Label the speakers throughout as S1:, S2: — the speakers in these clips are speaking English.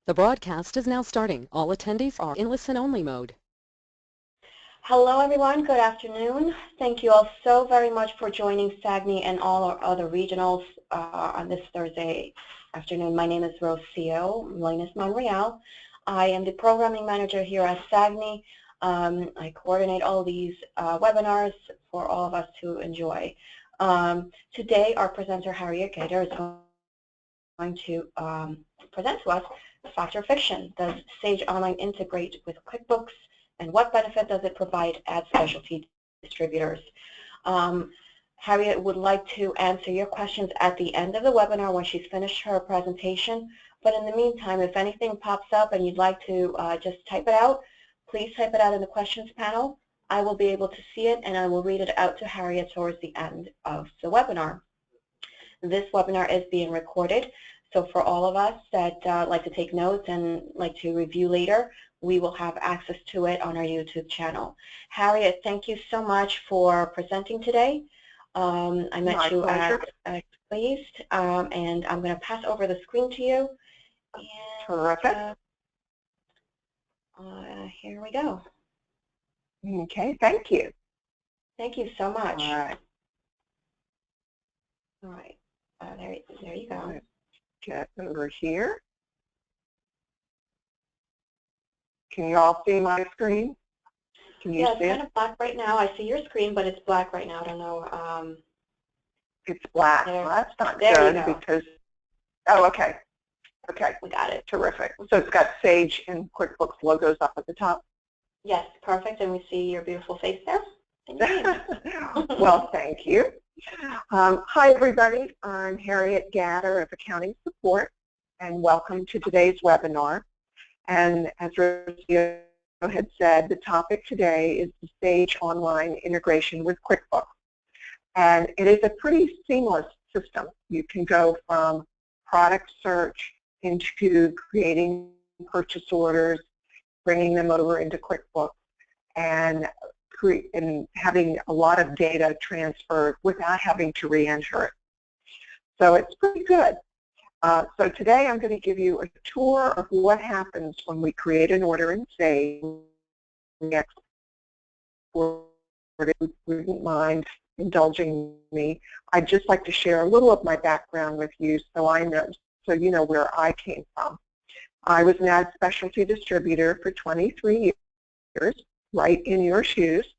S1: The broadcast is now starting. All attendees are in listen-only mode.
S2: Hello everyone, good afternoon. Thank you all so very much for joining SAGNY and all our other regionals on this Thursday afternoon. My name is Rocio Molinas Monreal. I am the programming manager here at SAGNY. I coordinate all these webinars for all of us to enjoy. Today our presenter Harriet Gatter is going to present to us Fact or Fiction. Does Sage Online integrate with QuickBooks? And what benefit does it provide at specialty distributors? Harriet would like to answer your questions at the end of the webinar when she's finished her presentation. But in the meantime, if anything pops up and you'd like to just type it out, please type it out in the questions panel. I will be able to see it and I will read it out to Harriet towards the end of the webinar. This webinar is being recorded. So for all of us that like to take notes and like to review later, we will have access to it on our YouTube channel. Harriet, thank you so much for presenting today. I met you at Pleased, and I'm going to pass over the screen to you. And,
S3: Terrific.
S2: Here we go.
S3: Okay, thank you.
S2: Thank you so much.
S3: All right.
S2: All right. There you go.
S3: Let's get over here. Can you all see my screen? Can you see
S2: it's kind of black right now. I see your screen, but it's black right now. I don't know.
S3: It's black.
S2: Well,
S3: that's not
S2: there
S3: good because, oh, okay. Okay.
S2: We got it.
S3: Terrific. So it's got Sage and QuickBooks logos up at the top?
S2: Yes, perfect. And we see your beautiful face there. Thank you.
S3: Well, thank you. Hi, everybody. I'm Harriet Gatter of Accounting Support, and welcome to today's webinar. And as Rocio had said, the topic today is the Sage Online integration with QuickBooks. And it is a pretty seamless system. You can go from product search into creating purchase orders, bringing them over into QuickBooks, and having a lot of data transferred without having to re-enter it. So it's pretty good. So today I'm going to give you a tour of what happens when we create an order in Sage. If you wouldn't mind indulging me, I'd just like to share a little of my background with you so you know where I came from. I was an ad specialty distributor for 23 years, right in your shoes.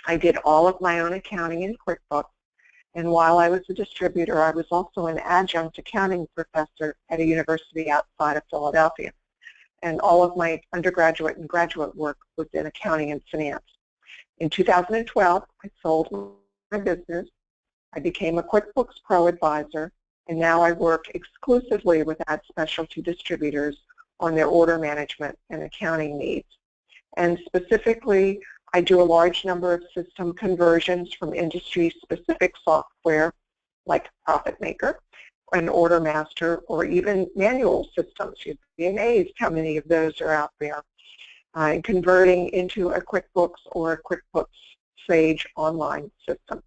S3: I did all of my own accounting in QuickBooks. And while I was a distributor, I was also an adjunct accounting professor at a university outside of Philadelphia. And all of my undergraduate and graduate work was in accounting and finance. In 2012, I sold my business. I became a QuickBooks Pro advisor, and now I work exclusively with ad specialty distributors on their order management and accounting needs. And specifically, I do a large number of system conversions from industry-specific software like ProfitMaker and OrderMaster, or even manual systems. You'd be amazed how many of those are out there. And converting into a QuickBooks or a QuickBooks Sage Online system.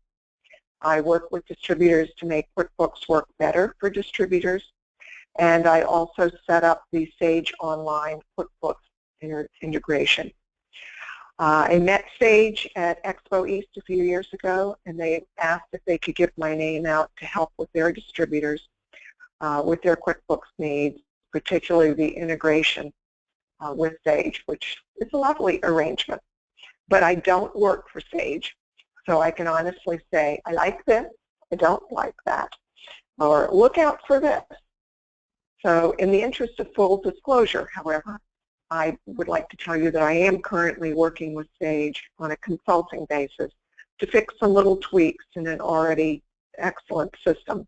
S3: I work with distributors to make QuickBooks work better for distributors, and I also set up the Sage Online QuickBooks integration. I met Sage at Expo East a few years ago, and they asked if they could give my name out to help with their distributors with their QuickBooks needs, particularly the integration with Sage, which is a lovely arrangement. But I don't work for Sage, so I can honestly say, I like this, I don't like that, or look out for this. So in the interest of full disclosure, however, I would like to tell you that I am currently working with Sage on a consulting basis to fix some little tweaks in an already excellent system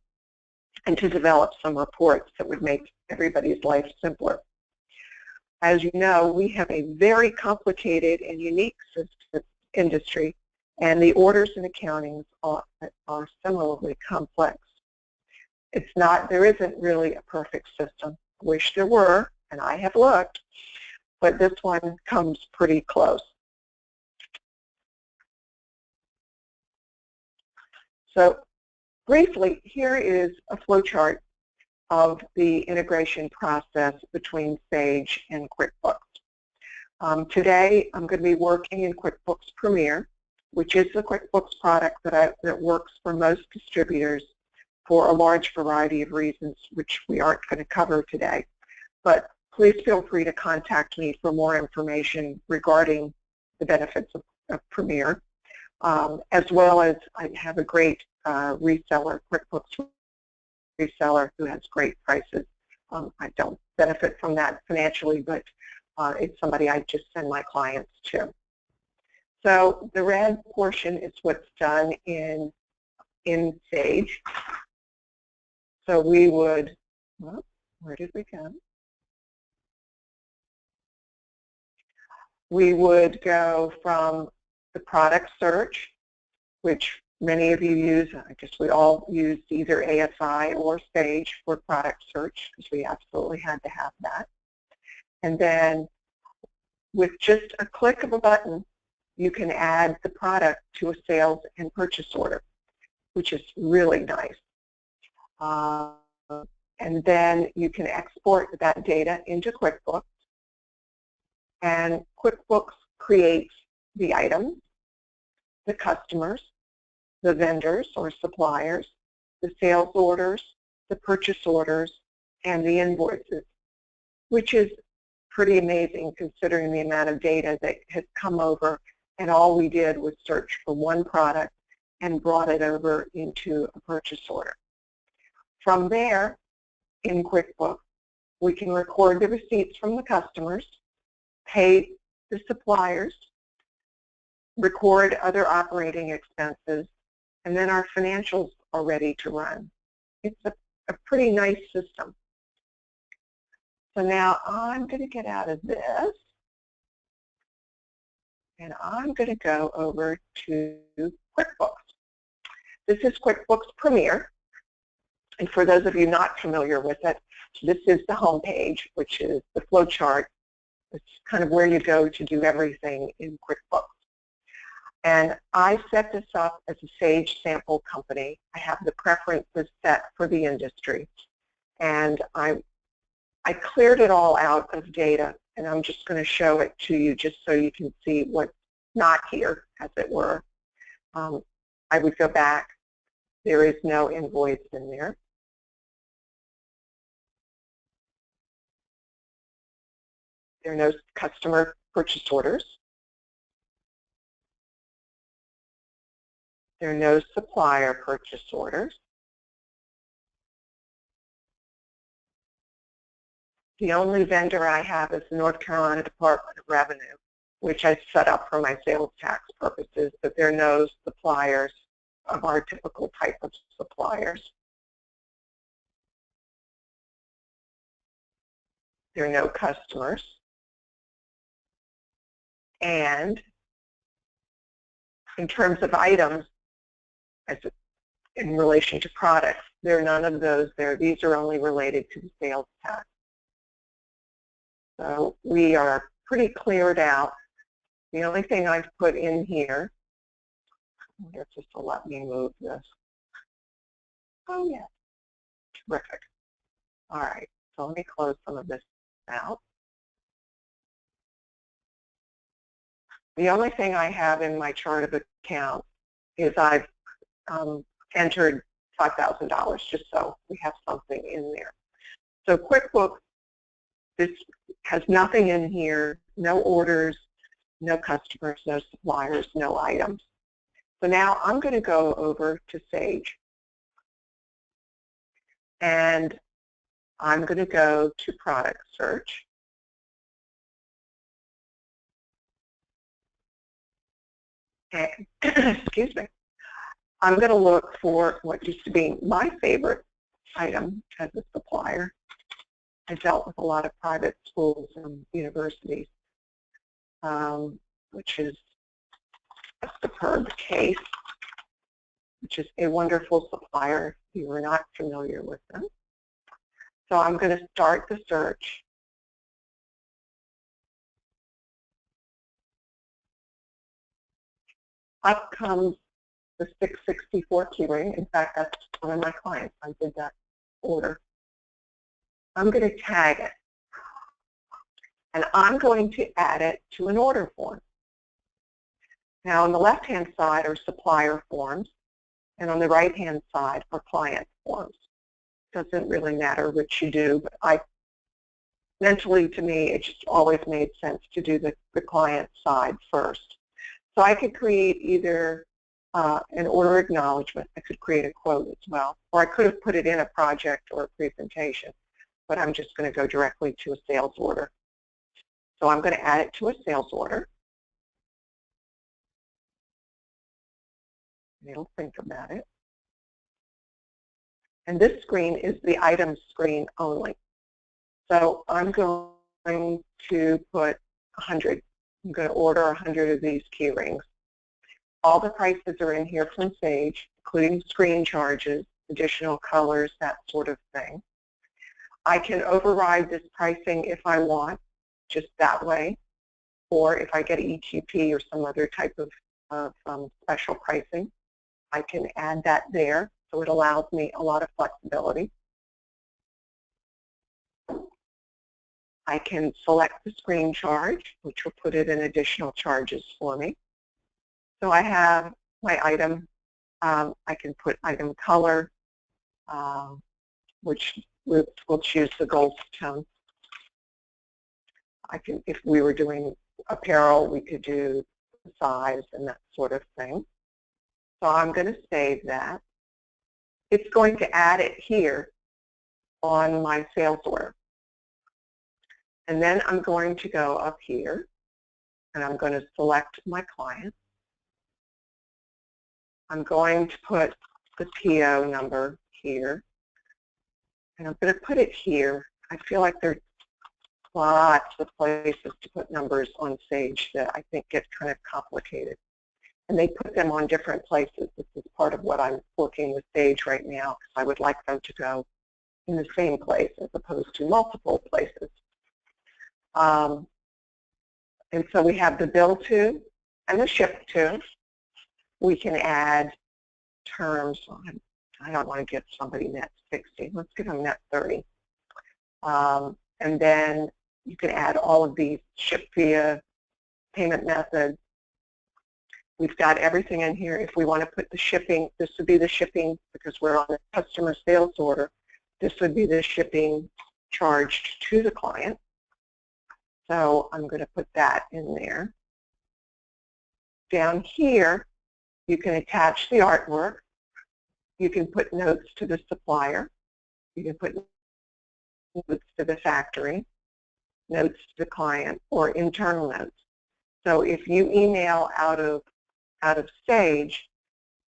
S3: and to develop some reports that would make everybody's life simpler. As you know, we have a very complicated and unique industry, and the orders and accountings are similarly complex. There isn't really a perfect system. I wish there were, and I have looked, but this one comes pretty close. So briefly, here is a flowchart of the integration process between Sage and QuickBooks. Today, I'm going to be working in QuickBooks Premier, which is the QuickBooks product that works for most distributors for a large variety of reasons, which we aren't going to cover today. But please feel free to contact me for more information regarding the benefits of Premier, as well as I have a great reseller, QuickBooks reseller, who has great prices. I don't benefit from that financially, but it's somebody I just send my clients to. So the red portion is what's done in Sage. So we would, well, where did we go? We would go from the product search, which many of you use. I guess we all used either ASI or Sage for product search because we absolutely had to have that. And then with just a click of a button, you can add the product to a sales and purchase order, which is really nice. And then you can export that data into QuickBooks, and QuickBooks creates the items, the customers, the vendors or suppliers, the sales orders, the purchase orders, and the invoices, which is pretty amazing considering the amount of data that has come over, and all we did was search for one product and brought it over into a purchase order. From there, in QuickBooks, we can record the receipts from the customers, pay the suppliers, record other operating expenses, and then our financials are ready to run. It's a pretty nice system. So now I'm going to get out of this, and I'm going to go over to QuickBooks. This is QuickBooks Premier, and for those of you not familiar with it, this is the home page, which is the flowchart. It's kind of where you go to do everything in QuickBooks. And I set this up as a Sage sample company. I have the preferences set for the industry. And I cleared it all out of data, and I'm just going to show it to you just so you can see what's not here, as it were. I would go back. There is no invoice in there. There are no customer purchase orders. There are no supplier purchase orders. The only vendor I have is the North Carolina Department of Revenue, which I set up for my sales tax purposes, but there are no suppliers of our typical type of suppliers. There are no customers. And in terms of items, in relation to products, there are none of those there. These are only related to the sales tax. So we are pretty cleared out. The only thing I've put in here, I wonder if this will let me move this. Oh yeah, terrific. All right, so let me close some of this out. The only thing I have in my chart of account is I've entered $5,000 just so we have something in there. So QuickBooks, this has nothing in here, no orders, no customers, no suppliers, no items. So now I'm going to go over to Sage, and I'm going to go to product search. And, excuse me. I'm going to look for what used to be my favorite item as a supplier. I dealt with a lot of private schools and universities, which is a superb case, which is a wonderful supplier if you are not familiar with them. So I'm going to start the search. Up comes the 664 keyring. In fact, that's one of my clients. I did that order. I'm going to tag it. And I'm going to add it to an order form. Now, on the left-hand side are supplier forms, and on the right-hand side are client forms. Doesn't really matter which you do, but mentally, to me, it just always made sense to do the client side first. So I could create either an order acknowledgement. I could create a quote as well, or I could have put it in a project or a presentation, but I'm just going to go directly to a sales order. So I'm going to add it to a sales order. It'll think about it. And this screen is the item screen only. So I'm going to put 100. I'm going to order 100 of these key rings. All the prices are in here from Sage, including screen charges, additional colors, that sort of thing. I can override this pricing if I want, just that way, or if I get ETP or some other type of special pricing, I can add that there, so it allows me a lot of flexibility. I can select the screen charge, which will put it in additional charges for me. So I have my item. I can put item color, which we'll choose the gold tone. I can, if we were doing apparel, we could do size and that sort of thing. So I'm going to save that. It's going to add it here on my sales order. And then I'm going to go up here, and I'm going to select my client. I'm going to put the PO number here, and I'm going to put it here. I feel like there's lots of places to put numbers on Sage that I think get kind of complicated. And they put them on different places. This is part of what I'm working with Sage right now, because I would like them to go in the same place as opposed to multiple places. And so we have the bill to and the ship to. We can add terms. I don't want to give somebody net 60. Let's give them net 30. And then you can add all of these: ship via, payment method. We've got everything in here. If we want to put the shipping, this would be the shipping because we're on a customer sales order. This would be the shipping charged to the client. So I'm going to put that in there. Down here, you can attach the artwork. You can put notes to the supplier. You can put notes to the factory, notes to the client, or internal notes. So if you email out of Sage,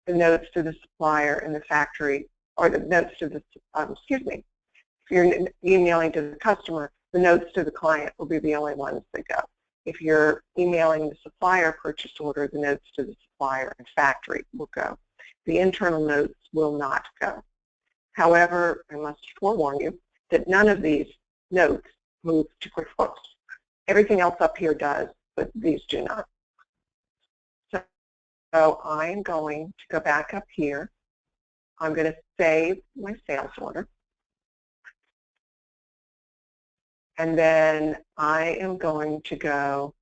S3: the notes to the supplier and the factory, or the notes to the, if you're emailing to the customer, the notes to the client will be the only ones that go. If you're emailing the supplier purchase order, the notes to the supplier and factory will go. The internal notes will not go. However, I must forewarn you that none of these notes move to QuickBooks. Everything else up here does, but these do not. So I'm going to go back up here. I'm going to save my sales order. And then I am going to go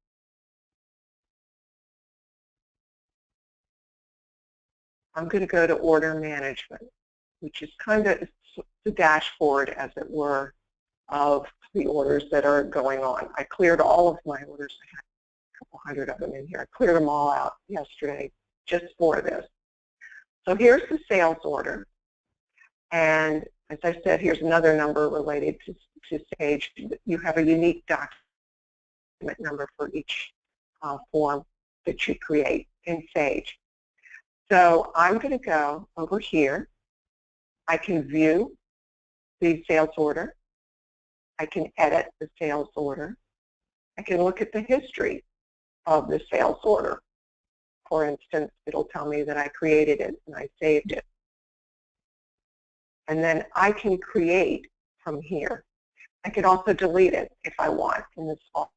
S3: to order management, which is kind of the dashboard, as it were, of the orders that are going on. I cleared all of my orders. I had a couple hundred of them in here. I cleared them all out yesterday just for this. So here's the sales order. And as I said, here's another number related to Sage. You have a unique document number for each form that you create in Sage. So I'm going to go over here. I can view the sales order. I can edit the sales order. I can look at the history of the sales order. For instance, it'll tell me that I created it and I saved it. And then I can create from here. I could also delete it if I want in this box.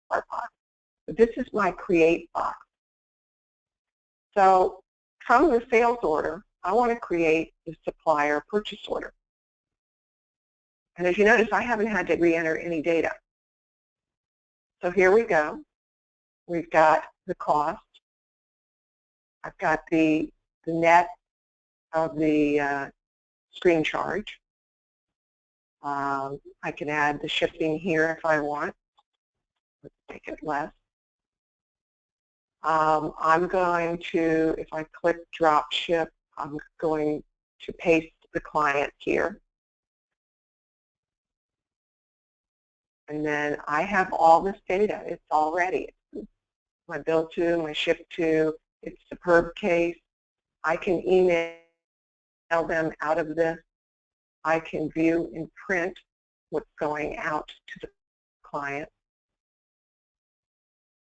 S3: But this is my create box. So from the sales order, I want to create the supplier purchase order. And as you notice, I haven't had to re-enter any data. So here we go. We've got the cost. I've got the net of the screen charge. I can add the shipping here if I want. Let's make it less. I'm going to, if I click drop ship, I'm going to paste the client here. And then I have all this data. It's all ready. My bill to, my ship to, it's superb case. I can email them out of this. I can view and print what's going out to the client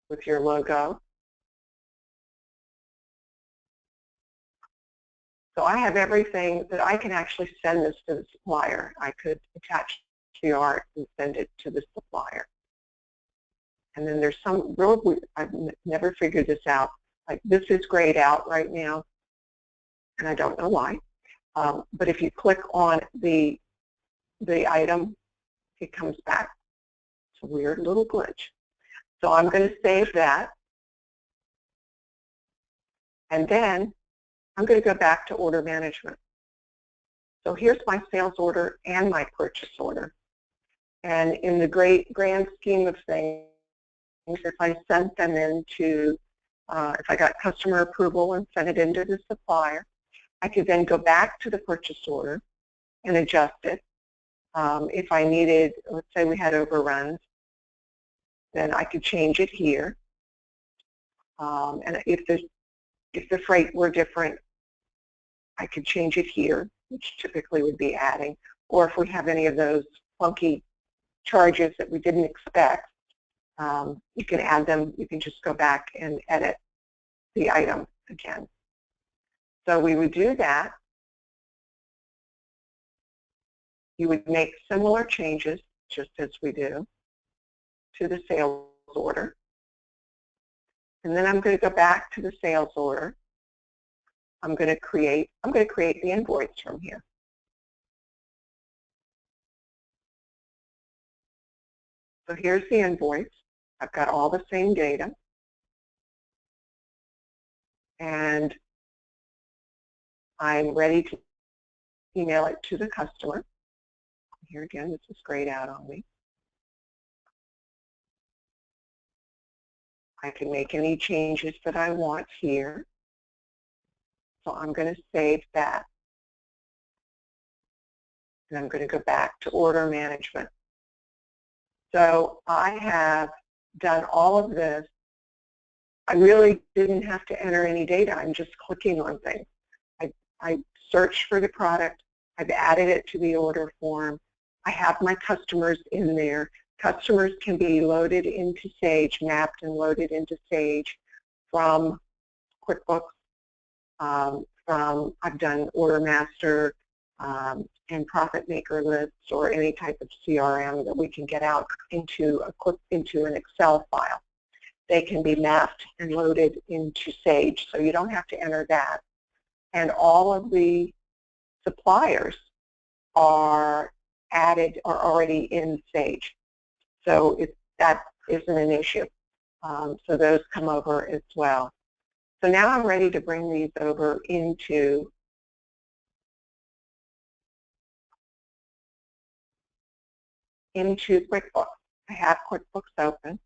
S3: with your logo. So I have everything that I can actually send this to the supplier. I could attach the art and send it to the supplier. And then there's some real, I've never figured this out. Like this is grayed out right now, and I don't know why. But if you click on the item, it comes back. It's a weird little glitch. So I'm going to save that. And then I'm going to go back to order management. So here's my sales order and my purchase order. And in the grand scheme of things, if I sent them into, if I got customer approval and sent it into the supplier, I could then go back to the purchase order and adjust it. If I needed, let's say we had overruns, then I could change it here. And if the freight were different, I could change it here, which typically would be adding. Or if we have any of those funky charges that we didn't expect, you can add them. You can just go back and edit the item again. So we would do that. You would make similar changes, just as we do, to the sales order. And then I'm going to go back to the sales order. I'm going to create the invoice from here. So here's the invoice. I've got all the same data. And I'm ready to email it to the customer. Here again, this is grayed out on me. I can make any changes that I want here. So I'm going to save that. And I'm going to go back to order management. So I have done all of this. I really didn't have to enter any data. I'm just clicking on things. I searched for the product. I've added it to the order form. I have my customers in there. Customers can be loaded into Sage, mapped and loaded into Sage from QuickBooks. I've done OrderMaster and Profit Maker lists or any type of CRM that we can get out into an Excel file. They can be mapped and loaded into Sage, so you don't have to enter that. And all of the suppliers are already in Sage, so that isn't an issue. So those come over as well. So now I'm ready to bring these over into QuickBooks. I have QuickBooks open.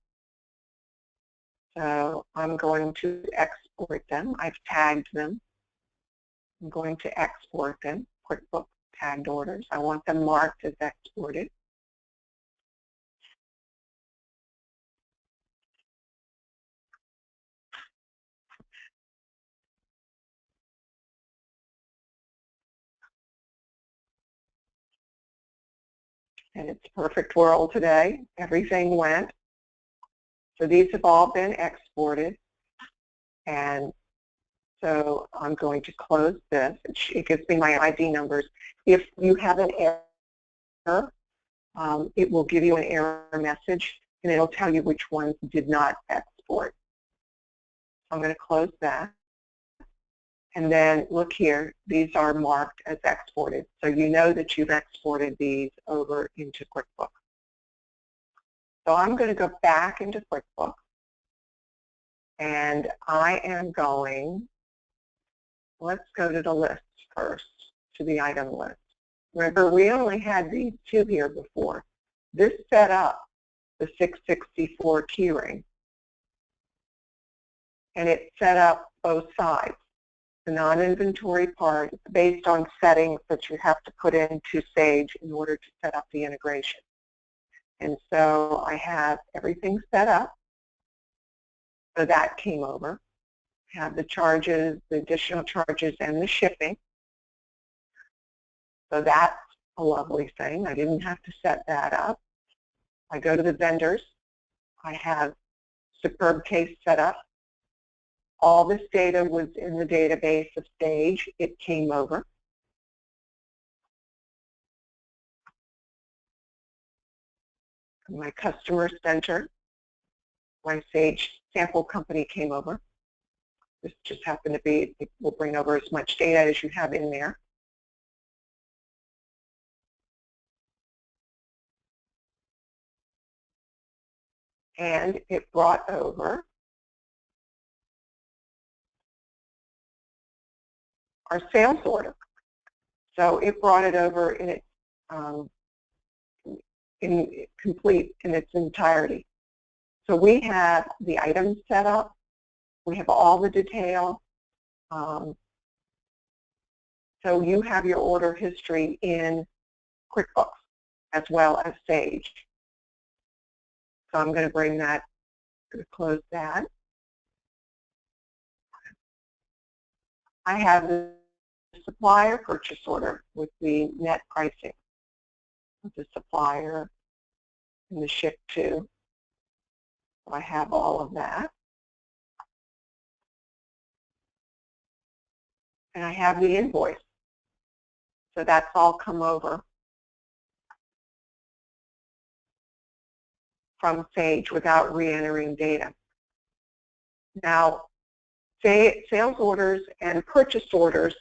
S3: So I'm going to export them. I've tagged them. I'm going to export them, QuickBooks tagged orders. I want them marked as exported. And it's a perfect world today. Everything went. So these have all been exported. And so I'm going to close this. It gives me my ID numbers. If you have an error, it will give you an error message, and it'll tell you which ones did not export. I'm going to close that. And then look here, these are marked as exported. So you know that you've exported these over into QuickBooks. So I'm going to go back into QuickBooks, and I am going, let's go to the list first, to the item list. Remember, we only had these two here before. This set up the 664 keyring, and it set up both sides. The non-inventory part is based on settings that you have to put into Sage in order to set up the integration. And so I have everything set up. So that came over. I have the charges, the additional charges, and the shipping. So that's a lovely thing. I didn't have to set that up. I go to the vendors. I have Superb Case set up. All this data was in the database of Sage. It came over. My customer center, my Sage sample company came over. This just happened to be, it will bring over as much data as you have in there. And it brought over our sales order. So it brought it over in its complete in its entirety. So we have the items set up. We have all the detail. So you have your order history in QuickBooks as well as Sage. So I'm going to bring that, close that. I have the supplier purchase order with the net pricing of the supplier and the ship to. So I have all of that. And I have the invoice. So that's all come over from Sage without re-entering data. Now, sales orders and purchase orders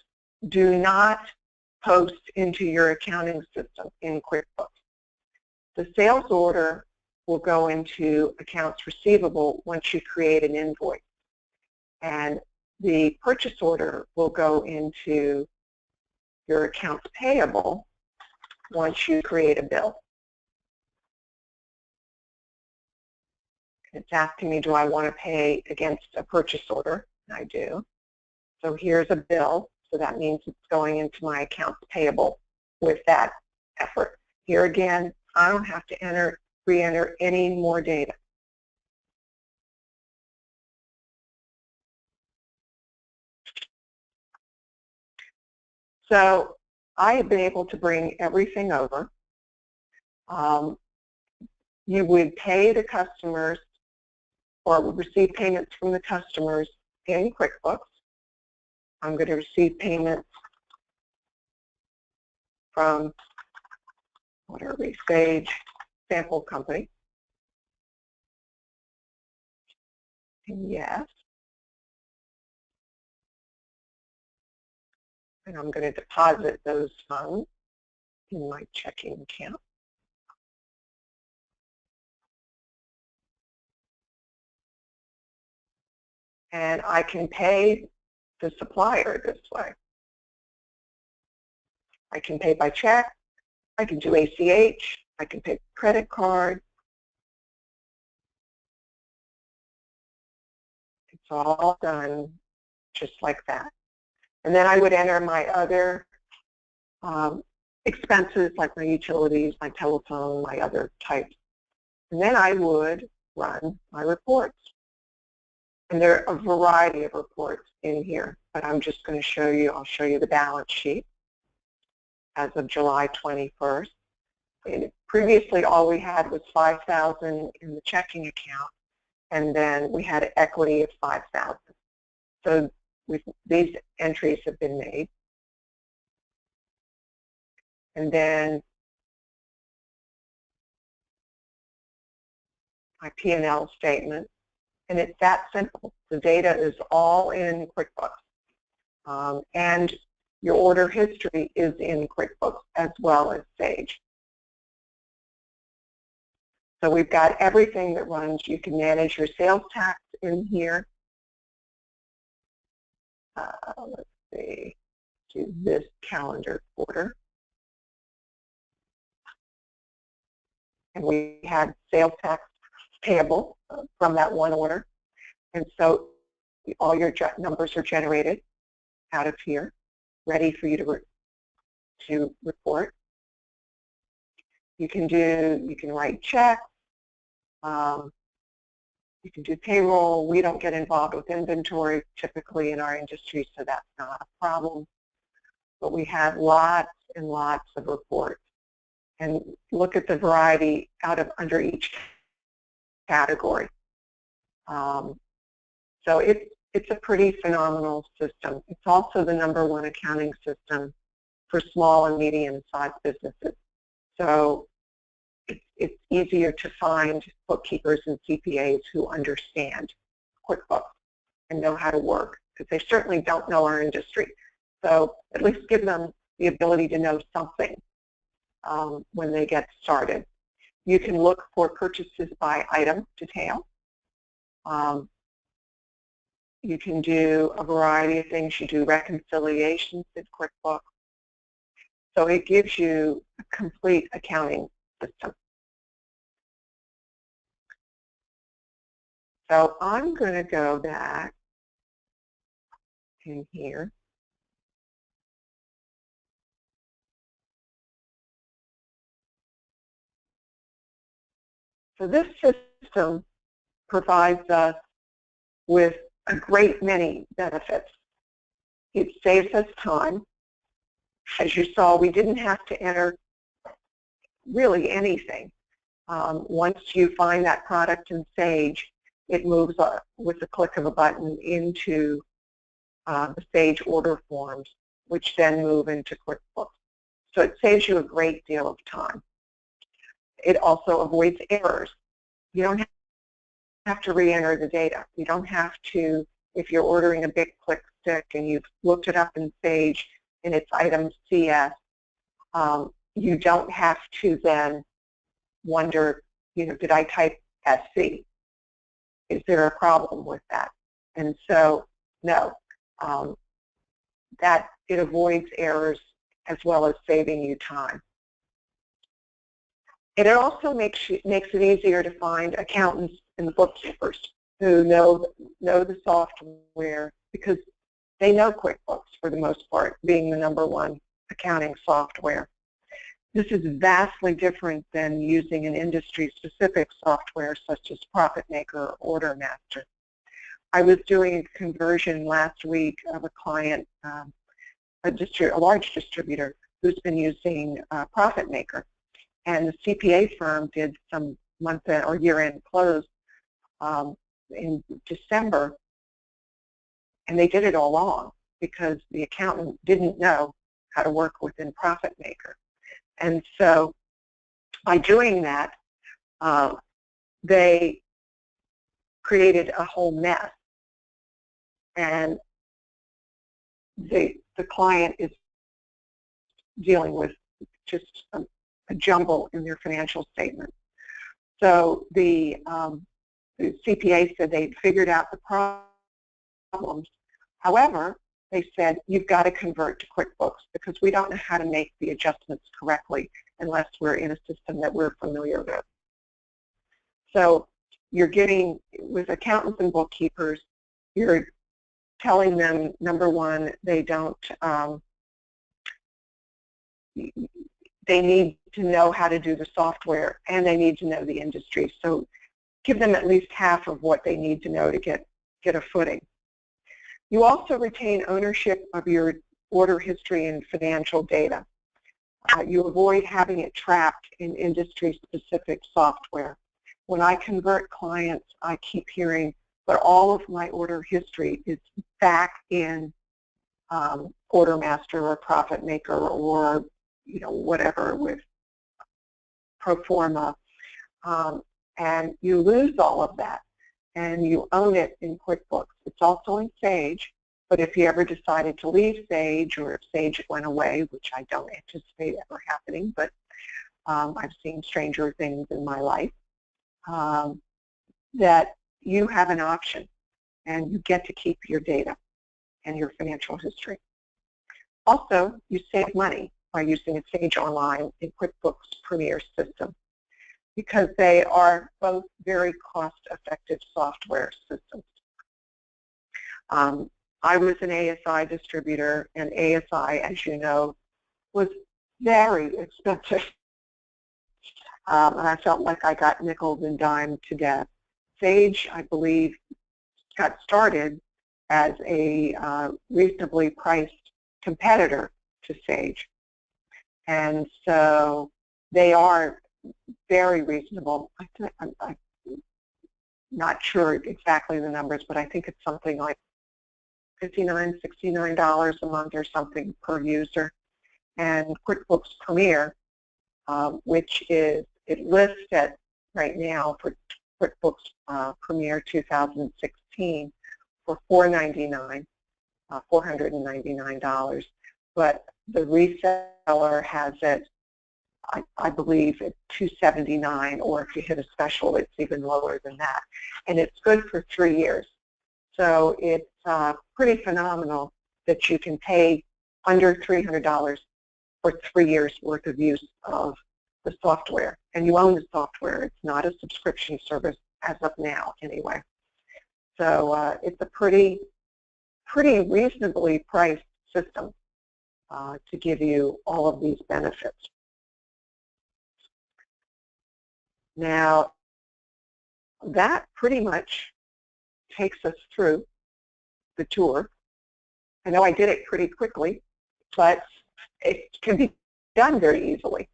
S3: do not post into your accounting system in QuickBooks. The sales order will go into accounts receivable once you create an invoice. And the purchase order will go into your accounts payable once you create a bill. It's asking me, do I want to pay against a purchase order? I do. So here's a bill. So that means it's going into my accounts payable with that effort. Here again, I don't have to re-enter any more data. So I have been able to bring everything over. You would pay the customers or would receive payments from the customers in QuickBooks. I'm going to receive payments from, what are we, Sage sample company. And yes. And I'm going to deposit those funds in my checking account. And I can pay the supplier this way. I can pay by check. I can do ACH. I can pay credit card. It's all done just like that. And then I would enter my other expenses like my utilities, my telephone, my other types. And then I would run my reports. And there are a variety of reports in here, but I'm just going to show you, I'll show you the balance sheet as of July 21st. And previously all we had was $5,000 in the checking account, and then we had equity of $5,000. So these entries have been made. And then my P&L statement. And it's that simple. The data is all in QuickBooks. And your order history is in QuickBooks as well as Sage. So we've got everything that runs. You can manage your sales tax in here. Let's see, do this calendar quarter. And we had sales tax payable from that one order. And so all your numbers are generated out of here, ready for you to report. You can write checks. You can do payroll. We don't get involved with inventory typically in our industry, so that's not a problem. But we have lots and lots of reports. And look at the variety under each category. So it's a pretty phenomenal system. It's also the #1 accounting system for small and medium-sized businesses. So it's easier to find bookkeepers and CPAs who understand QuickBooks and know how to work, because they certainly don't know our industry. So at least give them the ability to know something when they get started. You can look for purchases by item detail. You can do a variety of things. You do reconciliations in QuickBooks. So it gives you a complete accounting system. So I'm going to go back in here. So this system provides us with a great many benefits. It saves us time. As you saw, we didn't have to enter really anything. Once you find that product in Sage, it moves with the click of a button into the Sage order forms, which then move into QuickBooks. So it saves you a great deal of time. It also avoids errors. You don't have to re-enter the data. You don't have to, if you're ordering a big click stick and you've looked it up in Sage and it's item CS, you don't have to then wonder, did I type SC? Is there a problem with that? And so, no, that it avoids errors as well as saving you time. And it also makes it easier to find accountants and bookkeepers who know the software, because they know QuickBooks for the most part, being the #1 accounting software. This is vastly different than using an industry-specific software such as ProfitMaker or OrderMaster. I was doing a conversion last week of a client, a large distributor who's been using ProfitMaker. And the CPA firm did some month-end or year-end close in December, and they did it all wrong because the accountant didn't know how to work within ProfitMaker. And so by doing that, they created a whole mess. And the client is dealing with just a jumble in their financial statement. So the CPA said they figured out the problems. However, they said, you've got to convert to QuickBooks because we don't know how to make the adjustments correctly unless we're in a system that we're familiar with. So you're getting, with accountants and bookkeepers, you're telling them, #1, they don't, they need to know how to do the software and they need to know the industry. So give them at least half of what they need to know to get a footing. You also retain ownership of your order history and financial data. You avoid having it trapped in industry-specific software. When I convert clients, I keep hearing, but all of my order history is back in OrderMaster or ProfitMaker or whatever with Proforma, and you lose all of that, and you own it in QuickBooks. It's also in Sage, But if you ever decided to leave Sage, or if Sage went away, which I don't anticipate ever happening, but I've seen stranger things in my life, that you have an option and you get to keep your data and your financial history. Also, you save money by using a Sage Online and QuickBooks Premier system, because they are both very cost-effective software systems. I was an ASI distributor, and ASI, as you know, was very expensive. And I felt like I got nickeled and dimed to death. Sage, I believe, got started as a reasonably priced competitor to Sage. And so they are very reasonable. I'm not sure exactly the numbers, but I think it's something like $59, $69 a month or something per user. And QuickBooks Premier, which is, it lists at right now for QuickBooks Premier 2016 for $499, but the reseller has it, I believe, at $279, or if you hit a special, it's even lower than that. And it's good for 3 years. So it's pretty phenomenal that you can pay under $300 for 3 years worth of use of the software. And you own the software. It's not a subscription service as of now, anyway. So it's a pretty reasonably priced system to give you all of these benefits. Now, that pretty much takes us through the tour. I know I did it pretty quickly, but it can be done very easily.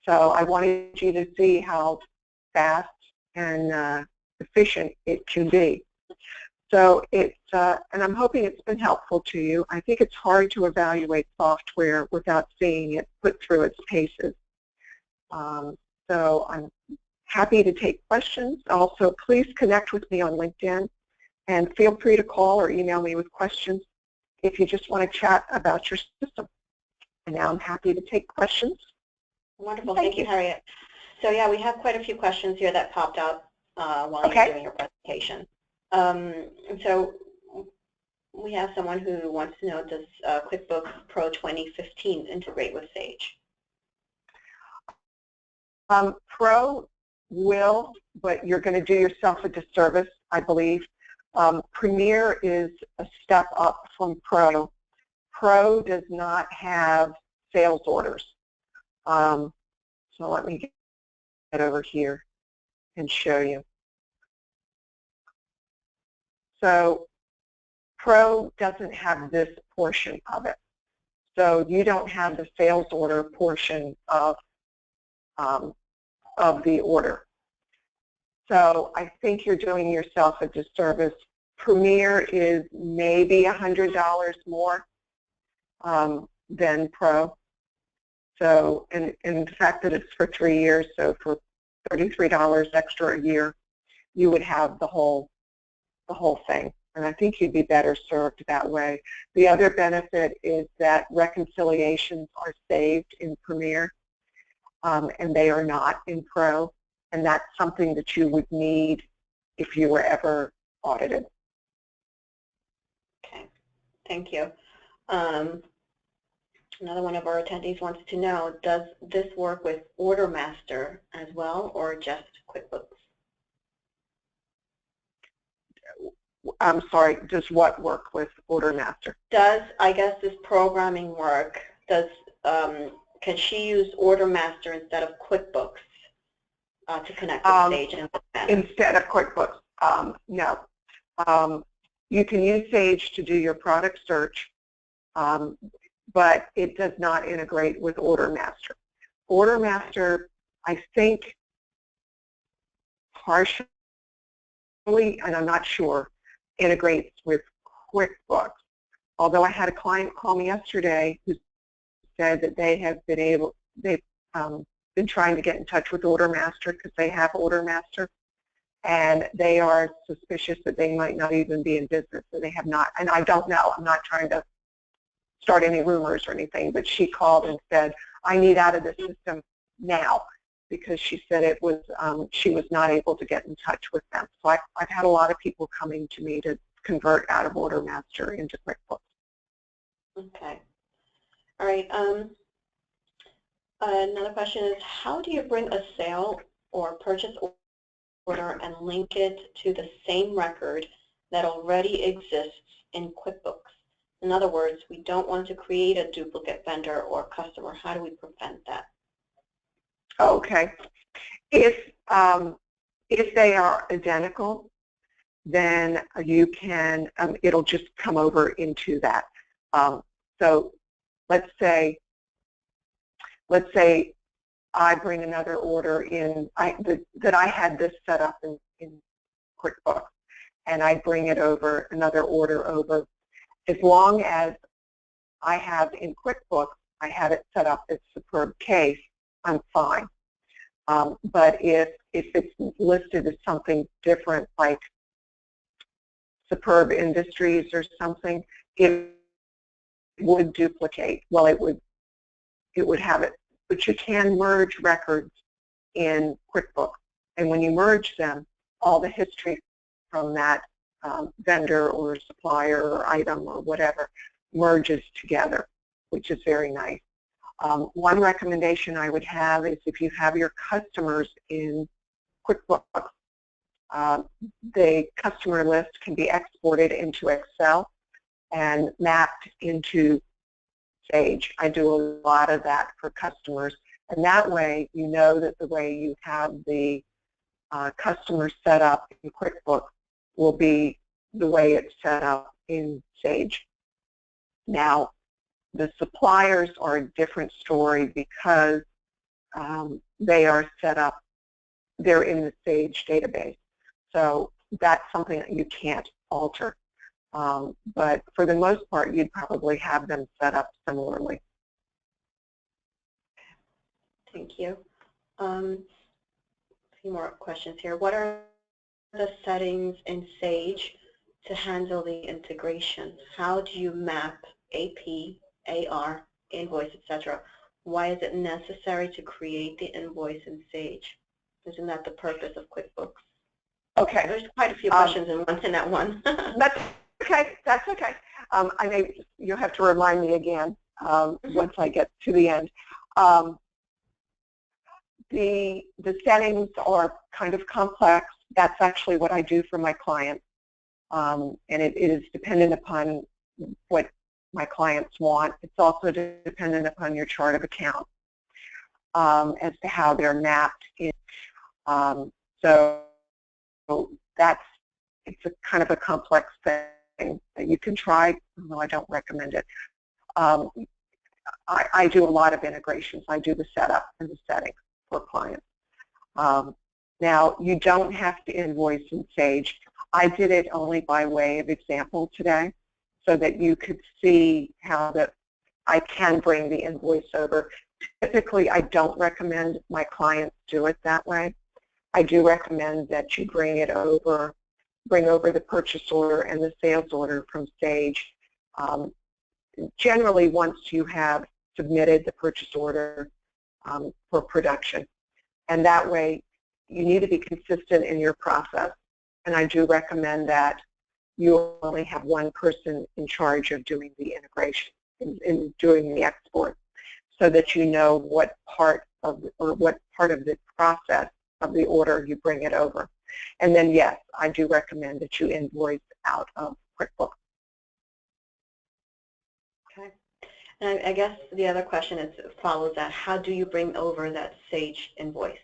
S3: So I wanted you to see how fast and efficient it can be. So it's, and I'm hoping it's been helpful to you. I think it's hard to evaluate software without seeing it put through its paces. So I'm happy to take questions. Also, please connect with me on LinkedIn, and feel free to call or email me with questions if you just want to chat about your system. And now I'm happy to take questions.
S2: Wonderful. Thank you, Harriet. So yeah, we have quite a few questions here that popped up while you were doing your presentation. So we have someone who wants to know, does QuickBooks Pro 2015 integrate with Sage?
S3: Pro will, but you're going to do yourself a disservice, I believe. Premier is a step up from Pro. Pro does not have sales orders. So let me get over here and show you. So Pro doesn't have this portion of it. So you don't have the sales order portion of the order. So I think you're doing yourself a disservice. Premier is maybe $100 more than Pro. So, and the fact that it's for 3 years, so for $33 extra a year, you would have the whole thing. And I think you'd be better served that way. The other benefit is that reconciliations are saved in Premier, and they are not in Pro. And that's something that you would need if you were ever audited.
S2: Okay, thank you. Another one of our attendees wants to know, does this work with OrderMaster as well, or just QuickBooks?
S3: I'm sorry, does what work with OrderMaster?
S2: Does, I guess, this programming work, does, can she use OrderMaster instead of QuickBooks to connect with Sage and QuickBooks? Instead
S3: of QuickBooks, no. You can use Sage to do your product search, but it does not integrate with OrderMaster. OrderMaster, I think, partially, and I'm not sure, integrates with QuickBooks. Although I had a client call me yesterday who said that they have been been trying to get in touch with OrderMaster because they have OrderMaster, and they are suspicious that they might not even be in business, so they have not, and I don't know, I'm not trying to start any rumors or anything, but she called and said, I need out of the system now, because she said it was, she was not able to get in touch with them. So I've had a lot of people coming to me to convert out of OrderMaster into QuickBooks.
S2: Okay. All right. Another question is, how do you bring a sale or purchase order and link it to the same record that already exists in QuickBooks? In other words, we don't want to create a duplicate vendor or customer. How do we prevent that?
S3: Okay. If they are identical, then you can, it'll just come over into that. So let's say I bring another order in, that I had this set up in QuickBooks, and I bring it over, another order over. As long as I have in QuickBooks, I have it set up as Superb Case, I'm fine. But if it's listed as something different, like Superb Industries or something, it would duplicate. Well, it would have it, but you can merge records in QuickBooks, and when you merge them, all the history from that vendor or supplier or item or whatever merges together, which is very nice. One recommendation I would have is if you have your customers in QuickBooks, the customer list can be exported into Excel and mapped into Sage. I do a lot of that for customers, and that way you know that the way you have the customer set up in QuickBooks will be the way it's set up in Sage. Now, the suppliers are a different story because they are set up, they're in the Sage database. So that's something that you can't alter. But for the most part, you'd probably have them set up similarly.
S2: Thank you. A few more questions here. What are the settings in Sage to handle the integration? How do you map AP, AR, invoice, etc.? Why is it necessary to create the invoice in Sage? Isn't that the purpose of QuickBooks?
S3: Okay.
S2: There's quite a few questions in that one.
S3: That's okay. That's okay. I may, you'll have to remind me again once I get to the end. The settings are kind of complex. That's actually what I do for my clients, and it is dependent upon what my clients want. It's also dependent upon your chart of account as to how they're mapped in. So it's a kind of a complex thing that you can try, although I don't recommend it. I do a lot of integrations. I do the setup and the settings for clients. Now, you don't have to invoice in Sage. I did it only by way of example today so that you could see how that I can bring the invoice over. Typically, I don't recommend my clients do it that way. I do recommend that you bring over the purchase order and the sales order from Sage. Generally, once you have submitted the purchase order for production. And that way, you need to be consistent in your process. And I do recommend that you only have one person in charge of doing the integration, in doing the export, so that you know what part of the process of the order you bring it over. And then, yes, I do recommend that you invoice out of QuickBooks.
S2: Okay. And I guess the other question follows that. How do you bring over that Sage invoice?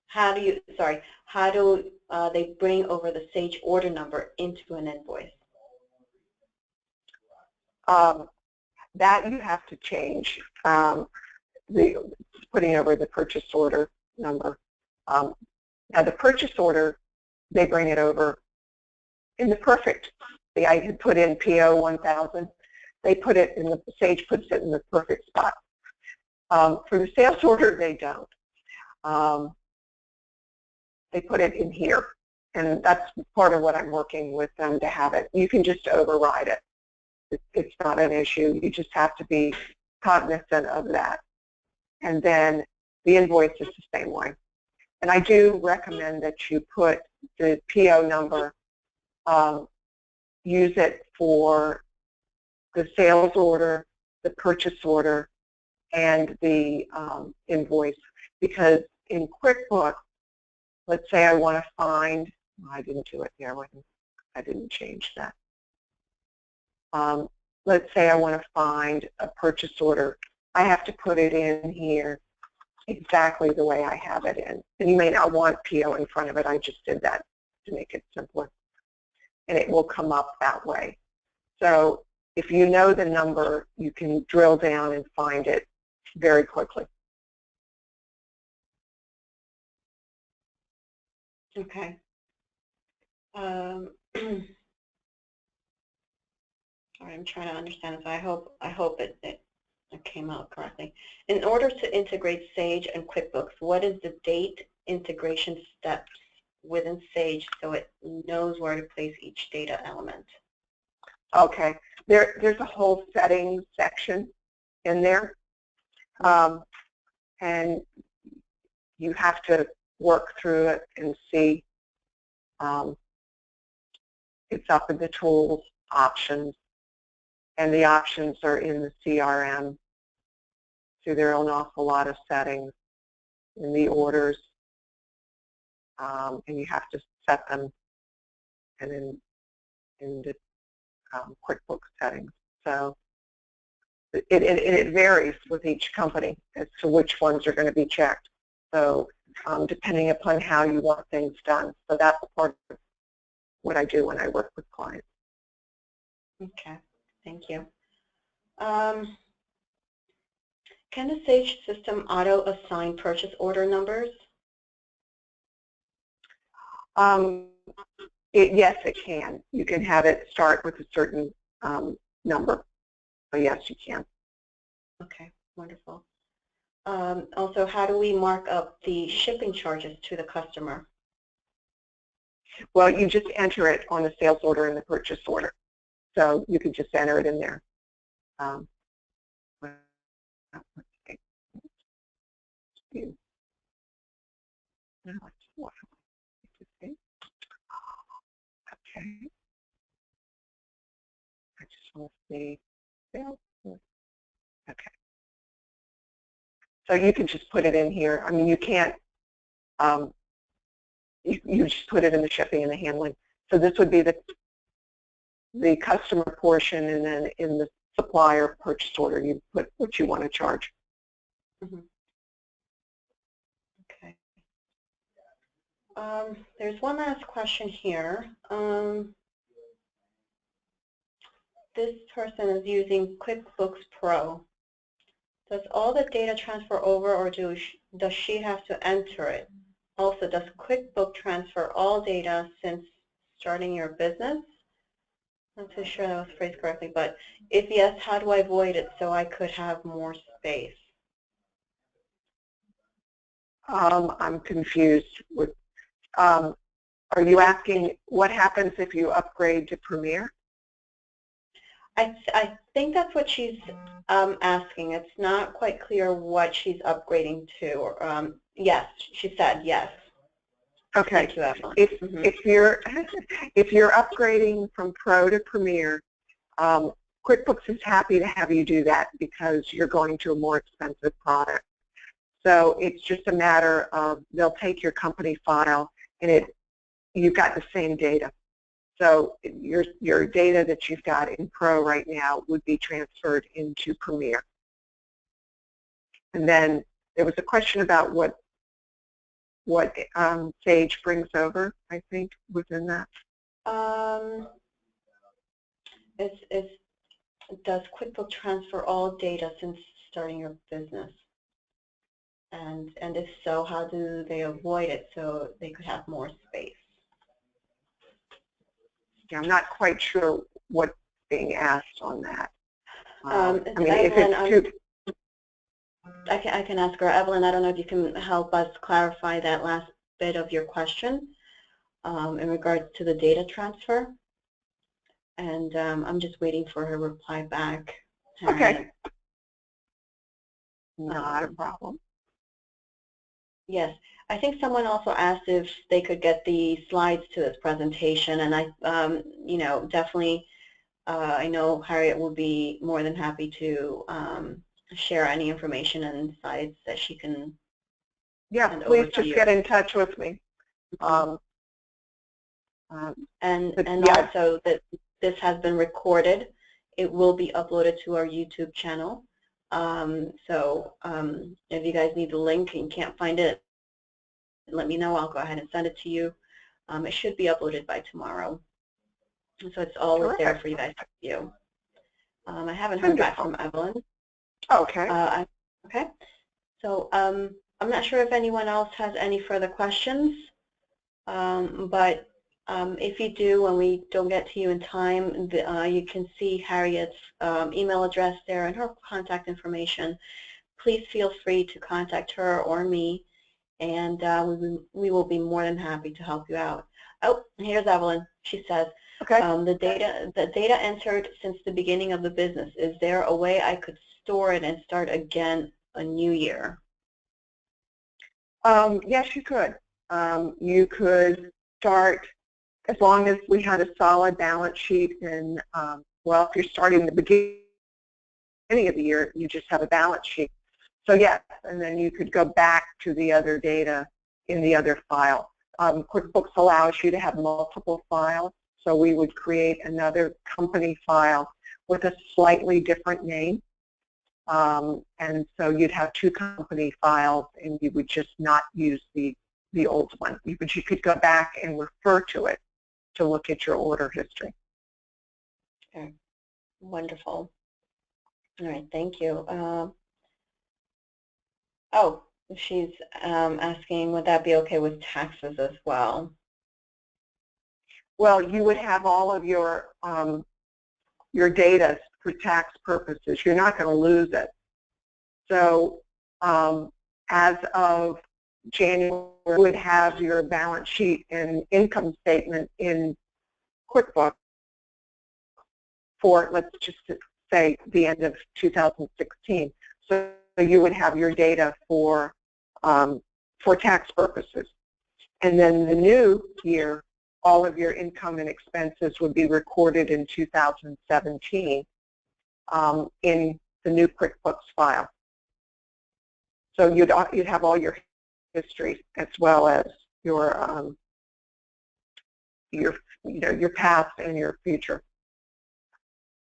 S2: How do they bring over the Sage order number into an invoice?
S3: That you have to change, putting over the purchase order number. Now the purchase order, they bring it over in the perfect. I had put in PO 1000. They put it in the Sage puts it in the perfect spot. For the sales order, they don't. They put it in here. And that's part of what I'm working with them to have it. You can just override it. It's not an issue. You just have to be cognizant of that. And then the invoice is the same way. And I do recommend that you put the PO number, use it for the sales order, the purchase order, and the invoice. Because in QuickBooks, let's say I want to find, I didn't do it there, I didn't change that. Let's say I want to find a purchase order. I have to put it in here exactly the way I have it in. And you may not want PO in front of it. I just did that to make it simpler. And it will come up that way. So if you know the number, you can drill down and find it very quickly.
S2: Okay. Sorry, I'm trying to understand this. I hope it came out correctly. In order to integrate Sage and QuickBooks, what is the date integration steps within Sage so it knows where to place each data element?
S3: Okay. There's a whole settings section in there. And you have to work through it and see. It's up in the tools, options, and the options are in the CRM. So there are an awful lot of settings in the orders, and you have to set them and in the QuickBooks settings. So it varies with each company as to which ones are going to be checked. So depending upon how you want things done. So that's part of what I do when I work with clients.
S2: Okay, thank you. Can the Sage system auto-assign purchase order numbers?
S3: Yes, it can. You can have it start with a certain number. So yes, you can.
S2: Okay, wonderful. Also, how do we mark up the shipping charges to the customer?
S3: Well, you just enter it on the sales order and the purchase order. So you can just enter it in there. Okay. I just want to see. Okay. So you can just put it in here. I mean, you can't, you just put it in the shipping and the handling. So this would be the customer portion, and then in the supplier purchase order, you put what you want to charge.
S2: Mm-hmm. Okay. There's one last question here. This person is using QuickBooks Pro. Does all the data transfer over, or does she have to enter it? Also, does QuickBooks transfer all data since starting your business? Not too sure that was phrased correctly, but if yes, how do I avoid it so I could have more space?
S3: I'm confused with, are you asking what happens if you upgrade to Premier?
S2: I think that's what she's asking. It's not quite clear what she's upgrading to. Or, yes, she said yes.
S3: Okay.
S2: Thank you, Evelyn.
S3: If you're upgrading from Pro to Premier, QuickBooks is happy to have you do that because you're going to a more expensive product. So it's just a matter of they'll take your company file and you've got the same data. So your data that you've got in Pro right now would be transferred into Premier. And then there was a question about what Sage brings over, I think, within that.
S2: Does QuickBooks transfer all data since starting your business? And if so, how do they avoid it so they could have more space?
S3: Yeah, I'm not quite sure what's being asked on that. I mean,
S2: Evelyn,
S3: if it's too...
S2: I can ask her. Evelyn, I don't know if you can help us clarify that last bit of your question. in regards to the data transfer. And I'm just waiting for her reply back.
S3: Okay. Not a problem.
S2: Yes. I think someone also asked if they could get the slides to this presentation, and I, you know, definitely, I know Harriet will be more than happy to share any information and slides that she can.
S3: Yeah, please just get in touch with me.
S2: And
S3: yeah.
S2: Also that this has been recorded. It will be uploaded to our YouTube channel. If you guys need the link and can't find it, let me know. I'll go ahead and send it to you. It should be uploaded by tomorrow. So it's always there for you guys to view. I haven't heard back from Evelyn.
S3: Okay.
S2: Okay. So I'm not sure if anyone else has any further questions, but if you do, when we don't get to you in time, you can see Harriet's email address there and her contact information. Please feel free to contact her or me, and we will be more than happy to help you out. Oh, here's Evelyn. She says,
S3: okay.
S2: The data entered since the beginning of the business. Is there a way I could store it and start again a new year?
S3: Yes, you could. You could start, as long as we had a solid balance sheet, and well, if you're starting the beginning of the year, you just have a balance sheet. So yes, and then you could go back to the other data in the other file. QuickBooks allows you to have multiple files, so we would create another company file with a slightly different name. And so you'd have two company files, and you would just not use the old one. But you could go back and refer to it to look at your order history.
S2: Okay, wonderful. All right, thank you. Oh, she's asking, would that be okay with taxes as well?
S3: Well, you would have all of your data for tax purposes. You're not going to lose it. So as of January, you would have your balance sheet and income statement in QuickBooks for, let's just say, the end of 2016. So you would have your data for tax purposes. And then the new year, all of your income and expenses would be recorded in 2017 in the new QuickBooks file. So you'd have all your history as well as your past and your future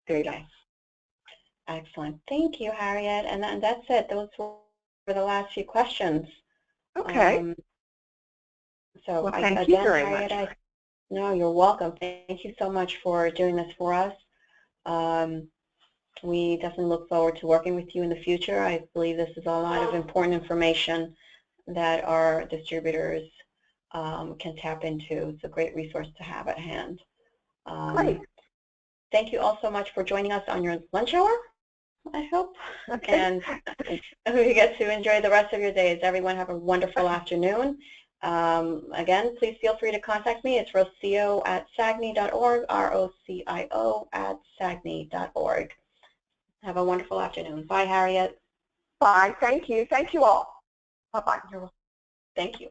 S3: data.
S2: Okay. Excellent. Thank you, Harriet. And that's it. Those were the last few questions.
S3: Okay.
S2: So
S3: well, thank you very much.
S2: No, you're welcome. Thank you so much for doing this for us. We definitely look forward to working with you in the future. I believe this is a lot of important information that our distributors can tap into. It's a great resource to have at hand.
S3: Great.
S2: Thank you all so much for joining us on your lunch hour, I hope.
S3: Okay.
S2: And we get to enjoy the rest of your days. Everyone have a wonderful afternoon. Again, please feel free to contact me. It's rocio@sagni.org, rocio@sagni.org. Have a wonderful afternoon. Bye, Harriet.
S3: Bye. Thank you. Thank you all. Bye-bye.
S2: Thank you.